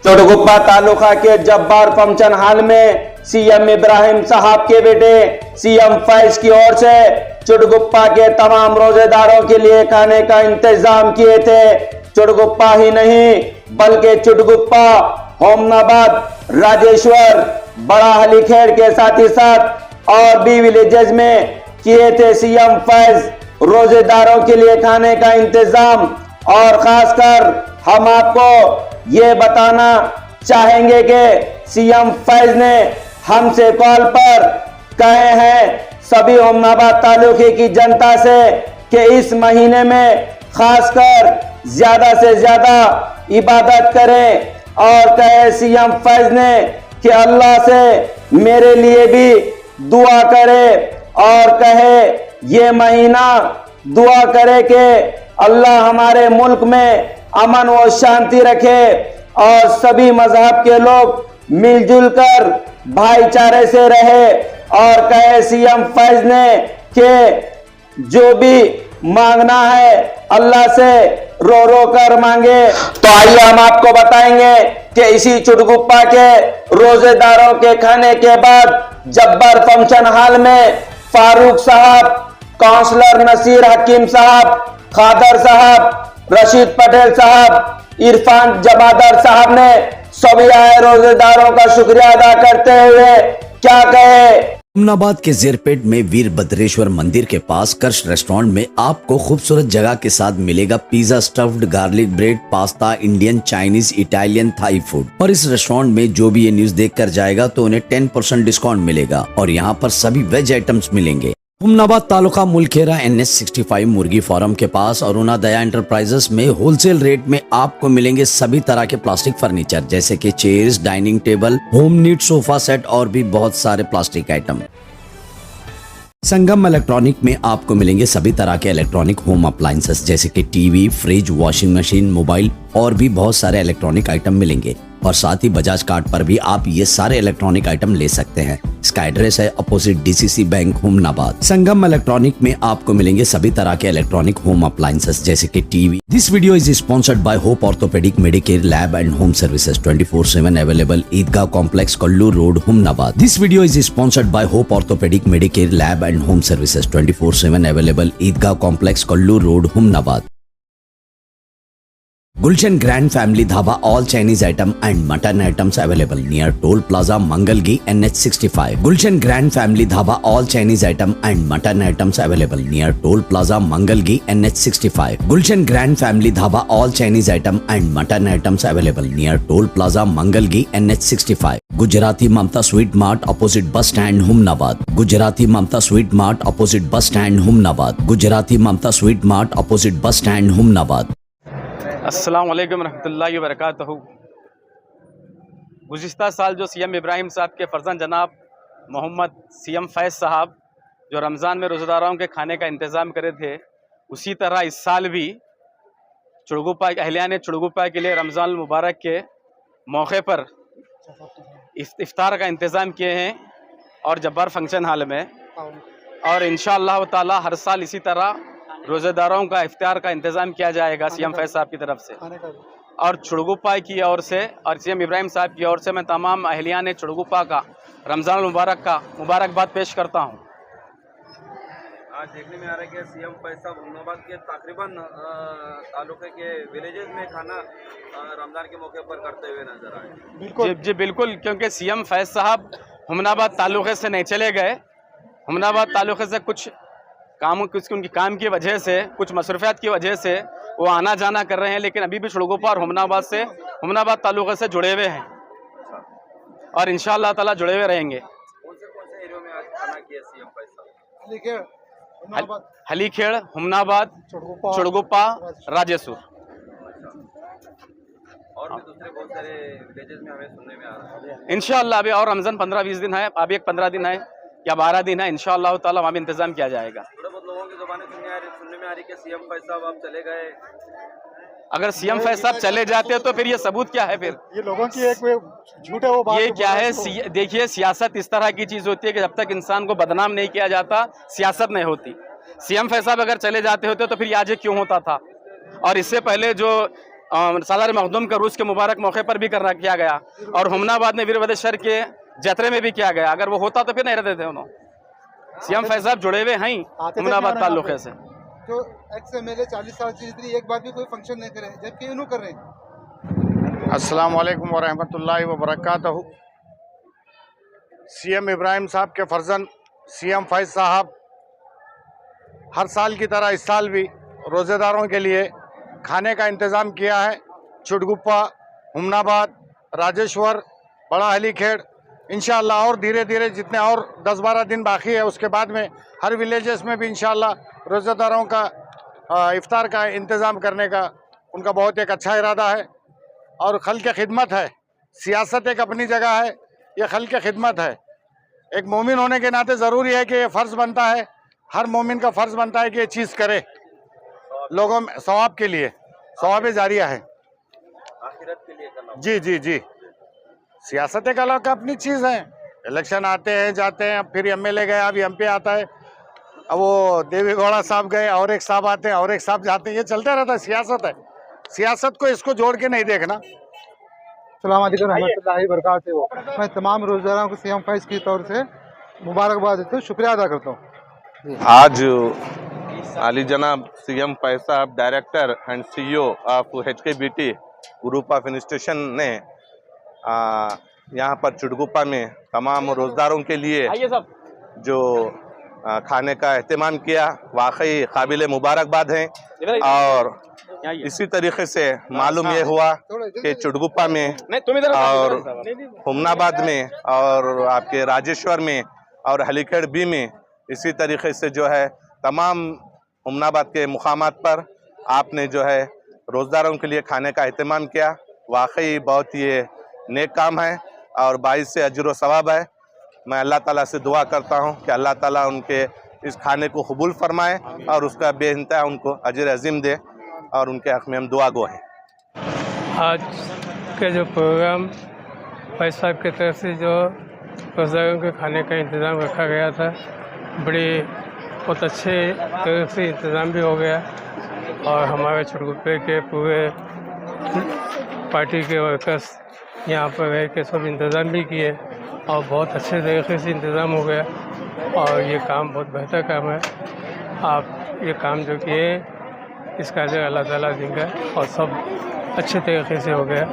चुड़गुप्पा तालुका के Jabbar function hall में CM Ibrahim साहब के बेटे सीएम फैज की ओर से चुड़गुप्पा के तमाम रोजेदारों के लिए खाने का इंतजाम किए थे। चुड़गुप्पा ही नहीं बल्कि चुड़गुप्पा, होमनाबाद, राजेश्वर, बड़ा हलीखेड़ के साथ ही साथ और भी विलेजेस में किए थे सीएम फैज रोजेदारों के लिए खाने का इंतजाम। और खासकर हम आपको ये बताना चाहेंगे कि सीएम फैज ने हमसे कॉल पर कहे हैं सभी होमनाबाद तालुके की जनता से कि इस महीने में खासकर ज्यादा से ज्यादा इबादत करें। और कहे सीएम फैज ने कि अल्लाह से मेरे लिए भी दुआ करे और कहे ये महीना दुआ करे कि अल्लाह हमारे मुल्क में अमन व शांति रखे और सभी मजहब के लोग मिलजुल कर भाईचारे से रहे। और कहे सीएम फैज ने कि जो भी मांगना है अल्लाह से रो रो कर मांगे। तो आइए हम आपको बताएंगे कि इसी चुड़गुप्पा के रोजेदारों के खाने के बाद जब्बार फंक्शन हॉल में फारूक साहब, काउंसलर नसीर हकीम साहब, खादर साहब, रशीद पटेल साहब, इरफान जमादार साहब ने सभी आए रोजेदारों का शुक्रिया अदा करते हुए क्या कहे। हुमनाबाद के जेरपेट में वीरभद्रेश्वर मंदिर के पास कर्श रेस्टोरेंट में आपको खूबसूरत जगह के साथ मिलेगा pizza, stuffed garlic bread, pasta, Indian, Chinese, Italian, Thai food. और इस रेस्टोरेंट में जो भी ये न्यूज देख कर जाएगा तो उन्हें 10% डिस्काउंट मिलेगा और यहाँ पर सभी वेज आइटम्स मिलेंगे। हुमनाबाद तालुका मुलखेरा NH 65 मुर्गी फार्म के पास अरुणोदय एंटरप्राइजेस में होलसेल रेट में आपको मिलेंगे सभी तरह के प्लास्टिक फर्नीचर जैसे कि chairs, dining table, home need sofa set और भी बहुत सारे प्लास्टिक आइटम। संगम इलेक्ट्रॉनिक में आपको मिलेंगे सभी तरह के इलेक्ट्रॉनिक होम अप्लायंसेस जैसे कि TV, fridge, washing machine, mobile और भी बहुत सारे इलेक्ट्रॉनिक आइटम मिलेंगे। और साथ ही बजाज कार्ड पर भी आप ये सारे इलेक्ट्रॉनिक आइटम ले सकते हैं। इसका एड्रेस है अपोजिट DCC बैंक, हुमनाबाद। संगम इलेक्ट्रॉनिक में आपको मिलेंगे सभी तरह के इलेक्ट्रॉनिक होम अप्लायंसेस जैसे कि TV. This video is sponsored by Hope orthopaedic medicare lab and home services 24/7 available, Idgah complex, Kallu road, Humnabad. This video is sponsored by Hope orthopaedic medicare lab and home services 24/7 available, Idgah complex, Kallu road, Humnabad. Gulshan grand family dhaba, all Chinese item and mutton items available near toll plaza, Mangalgi, NH 65। Gulshan grand family dhaba, all Chinese item and mutton items available near toll plaza, Mangalgi, NH 65। Gulshan grand family dhaba, all Chinese item and mutton items available near toll plaza, Mangalgi, NH 65। Gujarati Mamta sweet mart opposite bus stand, Humnabad. Gujarati Mamta sweet mart opposite bus stand, Humnabad. Gujarati Mamta sweet mart opposite bus stand, Humnabad. अस्सलाम वालेकुम रहमतुल्लाहि व बरकातहू। गुज़िश्ता साल जो CM Ibrahim साहब के फर्जंद जनाब Mohammad CM फैज़ साहब जो रमज़ान में रोज़ेदारों के खाने का इंतज़ाम करे थे, उसी तरह इस साल भी चुड़गुप्पा अहलिया ने चुड़गुप्पा के लिए रमज़ान मुबारक के मौके पर इफ्तार का इंतज़ाम किए हैं और जब्बार फंक्शन हॉल में। और इंशाअल्लाह ताला हर साल इसी तरह रोज़ेदारों का इफ्तार का इंतज़ाम किया जाएगा सीएम फैज़ साहब की तरफ से। और चुड़गुप्पा की ओर से और सीएम इब्राहिम साहब की ओर से मैं तमाम अहलिया ने चुड़गुप्पा का रमज़ान मुबारक का मुबारकबाद पेश करता हूँ। आज देखने में आ रहा है कि सीएम फैज़ साहब हुमनाबाद के तकरीबन तालुके के विलेजेस में खाना रमज़ान के मौके पर करते हुए नजर आए। जी बिल्कुल, क्योंकि सीएम फैज़ साहब हुमनाबाद तालुके से नहीं चले गए। हुमनाबाद तालुके से कुछ उनकी काम की वजह से, कुछ मसरूफियात की वजह से वो आना जाना कर रहे हैं, लेकिन अभी भी चुड़गुप्पा और हुमनाबाद तालुका से जुड़े हुए हैं और इंशाअल्लाह ताला जुड़े हुए रहेंगे। कौन से एरिया में आज खाना किया सीएम फैज़ साहब? हलीखेड़, हुमनाबाद, चुड़गुप्पा, राजेसुर और भी दूसरे बहुत सारे विलेजेस में हमें सुनने में आ रहा है। इंशाअल्लाह अभी और रमज़ान 15-20 दिन है, अभी एक 15 दिन है या 12 दिन है, इंशाअल्लाह ताला वहाँ भी इंतज़ाम किया जाएगा। थोड़ा बहुत लोगों की ज़ुबानें सुनने में आ रही कि सीएम फैज़ साहब आप चले गए। अगर सीएम फैज़ साहब चले जाते तो फिर ये सबूत क्या है? फिर ये लोगों की एक झूठ है वो बात। ये क्या है? देखिए, सियासत इस तरह की चीज़ होती है कि जब तक इंसान को बदनाम नहीं किया जाता सियासत नहीं होती। सीएम फैज़ साहब अगर चले जाते होते तो फिर ये आज क्यों होता था? और इससे पहले जो सालार मखदूम का रूस के मुबारक मौके पर भी किया गया और हुमनाबाद में वीरभद्रेश्वर के जतरे में भी किया गया। अगर वो होता तो फिर नहीं रहते थे उन्होंने। सीएम फैज साहब जुड़े हुए हैं हुमनाबाद ताल्लुके से। जो एक्स एमएलए 40 साल से जितनी एक बार भी कोई फंक्शन नहीं करे, जबकि इन्हों कर रहे हैं। अस्सलाम वालेकुम व रहमतुल्लाहि व बरकातहू। सीएम इब्राहिम साहब के फर्जंद सीएम फैज साहब हर साल की तरह इस साल भी रोज़ेदारों के लिए खाने का इंतज़ाम किया है। चुटगुप्पा, हुमनाबाद, राजेश्वर, बड़ा हलीखेड़, इंशाअल्लाह और धीरे धीरे जितने और 10-12 दिन बाकी है उसके बाद में हर विलेजेस में भी इंशाअल्लाह रोज़ेदारों का इफ्तार का इंतज़ाम करने का उनका बहुत एक अच्छा इरादा है। और खल के खिदमत है। सियासत एक अपनी जगह है, ये खल के खिदमत है। एक मोमिन होने के नाते ज़रूरी है कि ये फ़र्ज़ बनता है, हर मोमिन का फ़र्ज़ बनता है कि ये चीज़ करे लोगों में सवाब के लिए, सवाब जारिया है। आखिरत के लिए करना। जी जी जी, सियासत एक अलग अपनी चीज़ है। इलेक्शन आते हैं जाते हैं, अब फिर एमएलए गए, अब एमपी आता है, अब वो देवी गौड़ा साहब गए और एक साहब आते हैं और एक साहब जाते हैं, ये चलता रहता है। सियासत है, सियासत को इसको जोड़ के नहीं देखना। सलाम अलैकुम रहमतुल्लाहि बरकातहू। मैं तमाम रोज़दारों को सीएम फैज की तौर से मुबारकबाद देता हूँ, शुक्रिया अदा करता हूँ। आज आली जनाब सीएम फैज साहब director and CEO of HKBT group of institution ने यहाँ पर चुटगुप्पा में तमाम रोज़दारों के लिए जो खाने का एहतमाम किया, वाकई काबिल मुबारकबाद है। और इसी तरीके से मालूम ये हुआ कि चुटगुप्पा में और हुमनाबाद में और आपके राजेश्वर में और हलीखेड़ बी में इसी तरीके से जो है तमाम हुमनाबाद के मुकामात पर आपने जो है रोज़दारों के लिए खाने का एहतमाम किया। वाकई बहुत ये नेक काम है और बाइस से अजर व सवाब है। मैं अल्लाह ताला से दुआ करता हूँ कि अल्लाह ताला उनके इस खाने को कबूल फरमाए और उसका बेइंतहा उनको अजर अजीम दे और उनके हक़ में हम दुआ गो हैं। आज के जो प्रोग्राम फैज साहब की तरफ से जो रोज़दारों के खाने का इंतज़ाम रखा गया था, बहुत अच्छे तरह से इंतज़ाम भी हो गया और हमारे चुटगुप्पे के पूरे पार्टी के वर्कर्स यहाँ पर रह के सब इंतज़ाम भी किए और बहुत अच्छे तरीके से इंतज़ाम हो गया और ये काम बहुत बेहतर काम है। आप ये काम जो किए इसका अजर अल्लाह ताला देंगे और सब अच्छे तरीके से हो गया।